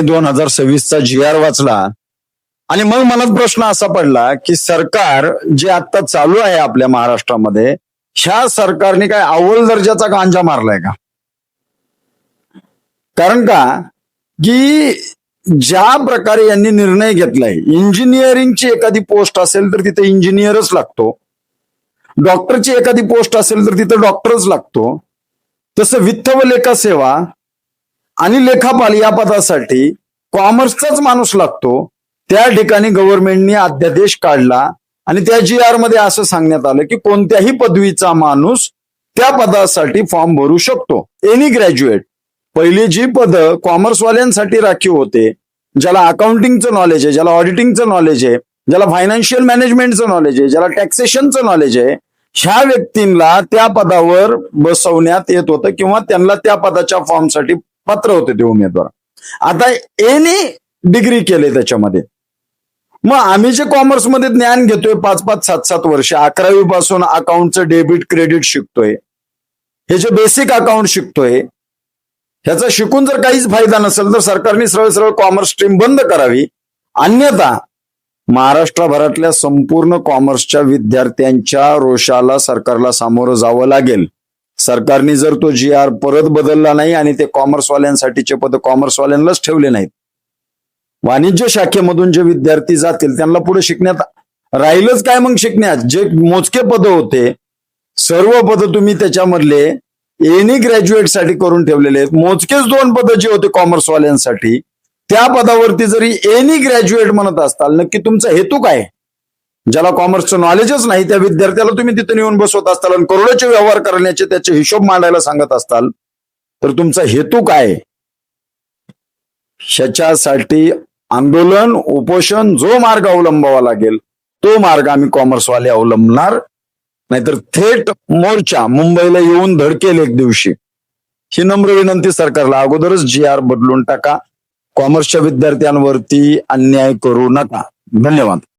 2026चा GR वाचला आणि मग मनात प्रश्न असा पडला की सरकार जे आता चालू आहे आपल्या महाराष्ट्रामध्ये, ह्या सरकारने काय अव्वल दर्जाचा गांजा मारलाय का? कारण का की ज्या प्रकारे यांनी निर्णय घेतलाय, इंजिनिअरिंगची एखादी पोस्ट असेल तर तिथे इंजिनियरच लागतो, डॉक्टरची एखादी पोस्ट असेल तर तिथे डॉक्टरच लागतो, तसं वित्त व लेखा सेवा आणि लेखापाल या पदासाठी कॉमर्सचाच माणूस लागतो. त्या ठिकाणी गव्हर्नमेंटने अध्यादेश काढला आणि त्या GR मध्ये असं सांगण्यात आलं की कोणत्याही पदवीचा माणूस त्या पदासाठी फॉर्म भरू शकतो. Any graduate. पहिली जी पदं कॉमर्सवाल्यांसाठी राखीव होते, ज्याला अकाउंटिंगचं नॉलेज आहे, ज्याला ऑडिटिंगचं नॉलेज आहे, ज्याला फायनान्शियल मॅनेजमेंटचं नॉलेज आहे, ज्याला टॅक्सेशनचं नॉलेज आहे, ह्या व्यक्तींना त्या पदावर बसवण्यात येत होतं किंवा त्यांना त्या पदाच्या फॉर्मसाठी पात्र होते ते उमेदवार. आता एनी डिग्री केले त्याच्यामध्ये. मग आम्ही जे कॉमर्समध्ये ज्ञान घेतोय 5-5, 7-7 वर्ष, 11वी पासून अकाउंटचं डेबिट क्रेडिट शिकतोय, हे जे बेसिक अकाउंट शिकतोय, ह्याचा शिकून जर काहीच फायदा नसेल तर सरकारने सरळ सरळ कॉमर्स स्ट्रीम बंद करावी. अन्यथा महाराष्ट्रभरातल्या संपूर्ण कॉमर्सच्या विद्यार्थ्यांच्या रोषाला सरकारला सामोरं जावं लागेल. सरकारने जर तो GR परत बदलला नाही आणि ते कॉमर्सवाल्यांसाठीचे पद कॉमर्सवाल्यांनाच ठेवले नाहीत, वाणिज्य शाखेमधून जे विद्यार्थी जातील त्यांना पुढे शिकण्यात राहिलंच काय? मग शिकण्यात जे मोजके पद होते, सर्व पद तुम्ही त्याच्यामधले एनी ग्रॅज्युएटसाठी करून ठेवलेले आहेत. मोजकेच 2 पद जे होते कॉमर्सवाल्यांसाठी, त्या पदावरती जरी एनी ग्रॅज्युएट म्हणत असताल, नक्की तुमचा हेतू काय? ज्याला कॉमर्सचं नॉलेजच नाही त्या विद्यार्थ्याला तुम्ही तिथे नेऊन बसवत असताल आणि करोडोचे व्यवहार करण्याचे त्याचे हिशोब मांडायला सांगत असताल, तर तुमचा हेतू काय? ह्याच्यासाठी आंदोलन, उपोषण, जो मार्ग अवलंबावा लागेल तो मार्ग आम्ही कॉमर्सवाले अवलंबणार. नाहीतर थेट मोर्चा मुंबईला येऊन धडकेल एक दिवशी. ही नम्र विनंती सरकारला. अगोदरच GR बदलून टाका. कॉमर्सच्या विद्यार्थ्यांवरती अन्याय करू नका. धन्यवाद.